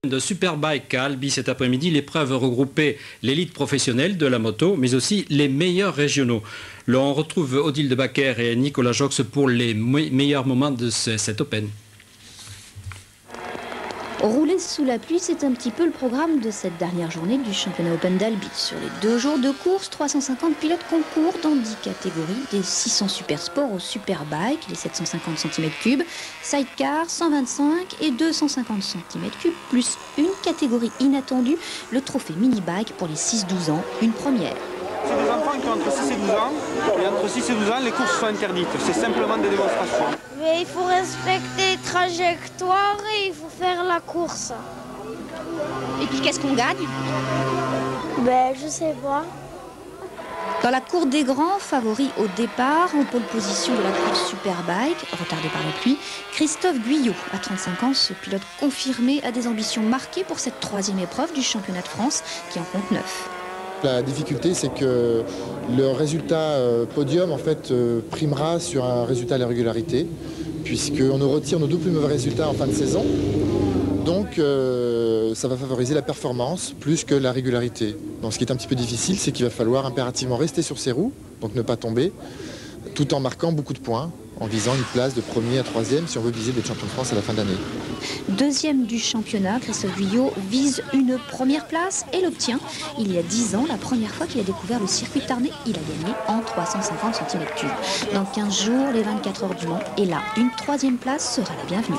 De Superbike à Albi cet après-midi, l'épreuve regroupait l'élite professionnelle de la moto, mais aussi les meilleurs régionaux. Là, on retrouve Odile de Backer et Nicolas Jox pour les meilleurs moments de cet Open. Rouler sous la pluie, c'est un petit peu le programme de cette dernière journée du championnat Open d'Albi. Sur les 2 jours de course, 350 pilotes concourent dans 10 catégories, des 600 super sports au Superbike, les 750 cm3, sidecar, 125 et 250 cm3, plus une catégorie inattendue, le trophée mini-bike pour les 6-12 ans, une première. C'est des enfants qui ont entre 6 et 12 ans, et entre 6 et 12 ans, les courses sont interdites. C'est simplement des démonstrations. Mais il faut respecter les trajectoires et il faut faire la course. Et puis qu'est-ce qu'on gagne? Ben, je sais pas. Dans la cour des grands, favori au départ, en pole position de la course Superbike, retardé par la pluie, Christophe Guyot, à 35 ans, ce pilote confirmé a des ambitions marquées pour cette 3e épreuve du championnat de France, qui en compte 9. La difficulté, c'est que le résultat podium en fait, primera sur un résultat à la régularité, puisqu'on nous retire nos 2 plus mauvais résultats en fin de saison. Donc ça va favoriser la performance plus que la régularité. Donc ce qui est un petit peu difficile, c'est qu'il va falloir impérativement rester sur ses roues, donc ne pas tomber, tout en marquant beaucoup de points, en visant une place de 1er à 3e si on veut viser d'être champion de France à la fin d'année. 2e du championnat, Christophe Guyot vise une première place et l'obtient. Il y a 10 ans, la première fois qu'il a découvert le circuit tarnais, il a gagné en 350 cm3. Dans 15 jours, les 24 heures du Mans, et là, une 3e place sera la bienvenue.